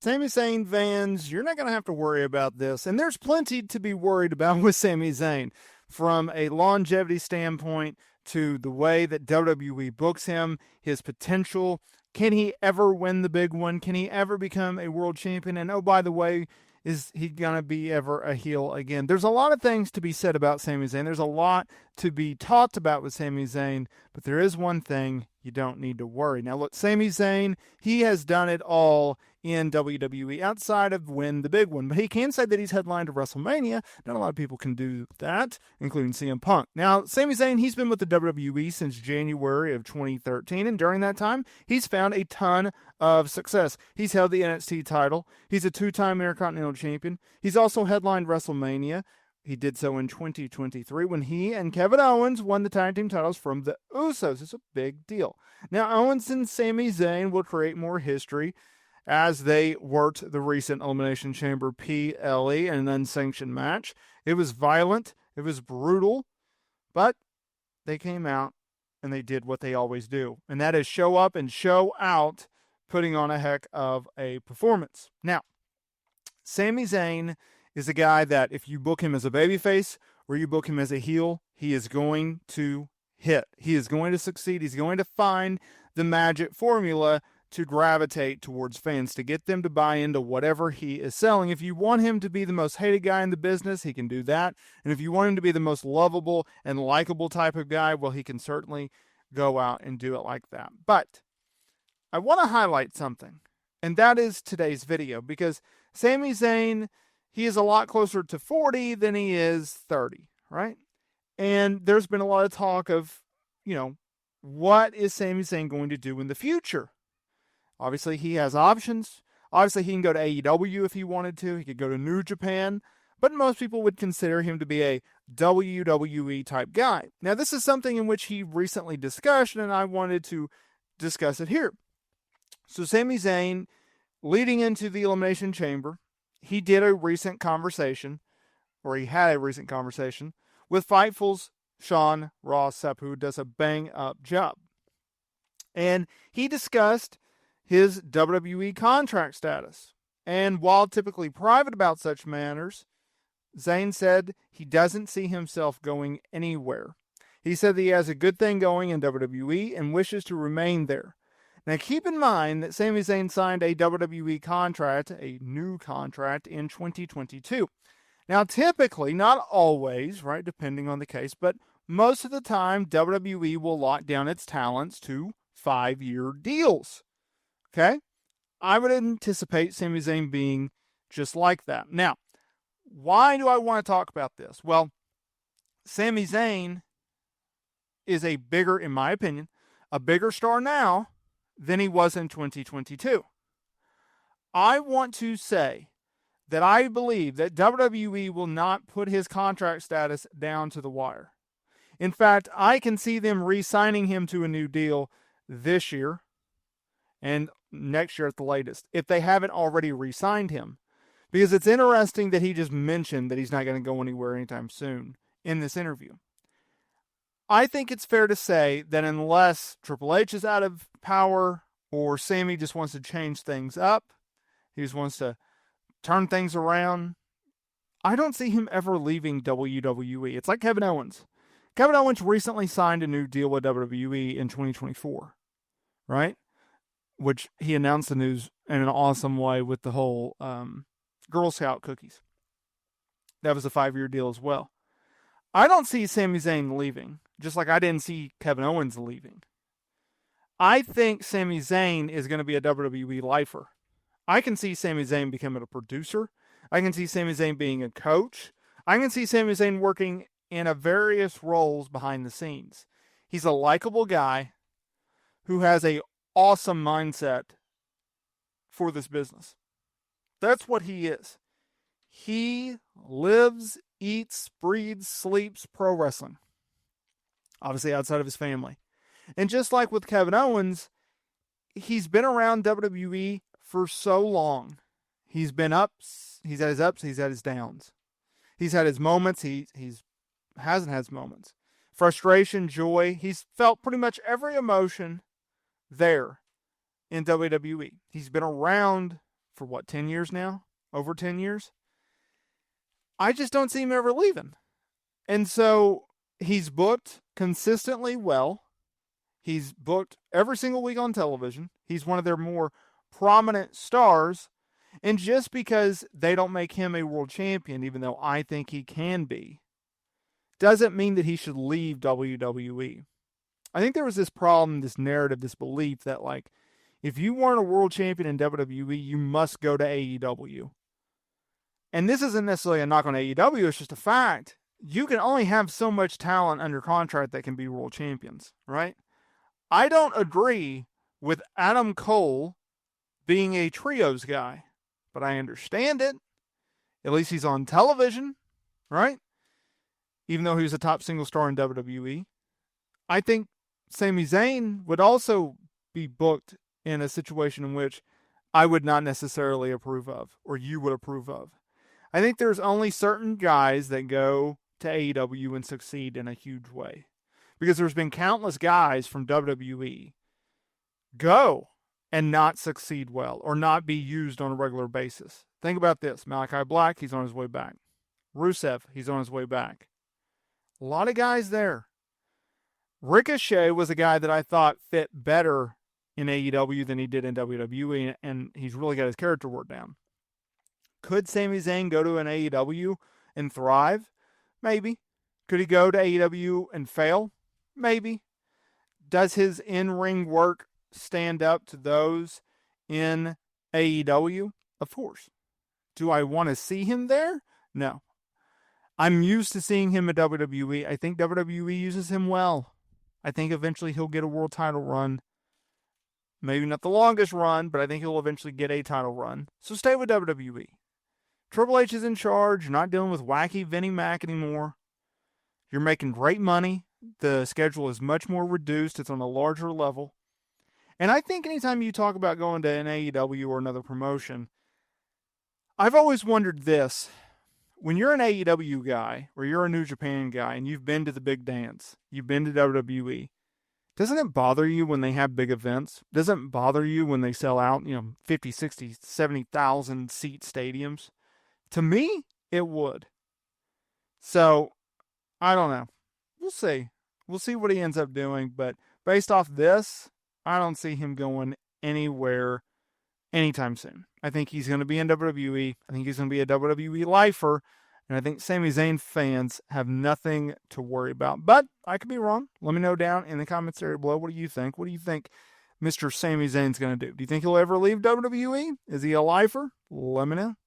Sami Zayn fans, you're not going to have to worry about this. And there's plenty to be worried about with Sami Zayn, from a longevity standpoint to the way that WWE books him, his potential. Can he ever win the big one? Can he ever become a world champion? And oh, by the way, is he going to be ever a heel again? There's a lot of things to be said about Sami Zayn. There's a lot to be talked about with Sami Zayn, but there is one thing you don't need to worry. Now, look, Sami Zayn, he has done it all in WWE outside of win the big one. But he can say that he's headlined to WrestleMania. Not a lot of people can do that, including CM Punk. Now, Sami Zayn, he's been with the WWE since January of 2013, and during that time, he's found a ton of success. He's held the NXT title. He's a two-time Intercontinental Champion. He's also headlined WrestleMania. He did so in 2023 when he and Kevin Owens won the tag team titles from the Usos. It's a big deal. Now, Owens and Sami Zayn will create more history as they worked the recent Elimination Chamber PLE in an unsanctioned match. It was violent. It was brutal. But they came out and they did what they always do. And that is show up and show out, putting on a heck of a performance. Now, Sami Zayn is a guy that if you book him as a babyface or you book him as a heel, he is going to hit. He is going to succeed. He's going to find the magic formula to gravitate towards fans, to get them to buy into whatever he is selling. If you want him to be the most hated guy in the business, he can do that. And if you want him to be the most lovable and likable type of guy, well, he can certainly go out and do it like that. But I want to highlight something, and that is today's video, because Sami Zayn, he is a lot closer to 40 than he is 30, right? And there's been a lot of talk of, what is Sami Zayn going to do in the future? Obviously, he has options. Obviously, he can go to AEW if he wanted to. He could go to New Japan. But most people would consider him to be a WWE type guy. Now, this is something in which he recently discussed, and I wanted to discuss it here. So, Sami Zayn, leading into the Elimination Chamber, he had a recent conversation with Fightful's Sean Ross Sapp, who does a bang-up job. And he discussed his WWE contract status. And while typically private about such matters, Zayn said he doesn't see himself going anywhere. He said that he has a good thing going in WWE and wishes to remain there. Now keep in mind that Sami Zayn signed a WWE contract, a new contract, in 2022. Now typically, not always, right, depending on the case, but most of the time WWE will lock down its talents to 5-year deals. Okay? I would anticipate Sami Zayn being just like that. Now, why do I want to talk about this? Well, Sami Zayn is in my opinion, a bigger star now than he was in 2022. I want to say that I believe that WWE will not put his contract status down to the wire. In fact, I can see them re-signing him to a new deal this year and next year at the latest, if they haven't already re-signed him. Because it's interesting that he just mentioned that he's not going to go anywhere anytime soon in this interview. I think it's fair to say that unless Triple H is out of power or Sami just wants to change things up, he just wants to turn things around, I don't see him ever leaving WWE. It's like Kevin Owens. Kevin Owens recently signed a new deal with WWE in 2024, right? Which he announced the news in an awesome way with the whole Girl Scout cookies. That was a 5-year deal as well. I don't see Sami Zayn leaving, just like I didn't see Kevin Owens leaving. I think Sami Zayn is going to be a WWE lifer. I can see Sami Zayn becoming a producer. I can see Sami Zayn being a coach. I can see Sami Zayn working in various roles behind the scenes. He's a likable guy who has a awesome mindset for this business. That's what he is. He lives, eats, breathes, sleeps pro wrestling. Obviously outside of his family. And just like with Kevin Owens, he's been around WWE for so long. He's been ups, he's had his ups, he's had his downs. He's had his moments, he hasn't had his moments. Frustration, joy, he's felt pretty much every emotion there in WWE. He's been around for what, 10 years now? Over 10 years? I just don't see him ever leaving. And so he's booked consistently well. He's booked every single week on television. He's one of their more prominent stars. And just because they don't make him a world champion, even though I think he can be, doesn't mean that he should leave WWE. I think there was this problem, this narrative, this belief that, like, if you weren't a world champion in WWE, you must go to AEW. And this isn't necessarily a knock on AEW, it's just a fact. You can only have so much talent under contract that can be world champions, right? I don't agree with Adam Cole being a trios guy, but I understand it. At least he's on television, right? Even though he was a top single star in WWE. I think Sami Zayn would also be booked in a situation in which I would not necessarily approve of, or you would approve of. I think there's only certain guys that go to AEW and succeed in a huge way. Because there's been countless guys from WWE go and not succeed well, or not be used on a regular basis. Think about this. Malachi Black, he's on his way back. Rusev, he's on his way back. A lot of guys there. Ricochet was a guy that I thought fit better in AEW than he did in WWE, and he's really got his character work down. Could Sami Zayn go to an AEW and thrive? Maybe. Could he go to AEW and fail? Maybe. Does his in-ring work stand up to those in AEW? Of course. Do I want to see him there? No. I'm used to seeing him at WWE. I think WWE uses him well. I think eventually he'll get a world title run. Maybe not the longest run, but I think he'll eventually get a title run. So stay with WWE. Triple H is in charge. You're not dealing with wacky Vinnie Mac anymore. You're making great money. The schedule is much more reduced. It's on a larger level. And I think anytime you talk about going to an AEW or another promotion, I've always wondered this. When you're an AEW guy, or you're a New Japan guy, and you've been to the big dance, you've been to WWE, doesn't it bother you when they have big events? Doesn't it bother you when they sell out, 50, 60, 70,000 seat stadiums? To me, it would. So, I don't know. We'll see. We'll see what he ends up doing. But based off this, I don't see him going anywhere anytime soon. I think he's going to be in WWE. I think he's going to be a WWE lifer. And I think Sami Zayn fans have nothing to worry about. But I could be wrong. Let me know down in the comments area below. What do you think? What do you think Mr. Sami Zayn's going to do? Do you think he'll ever leave WWE? Is he a lifer? Let me know.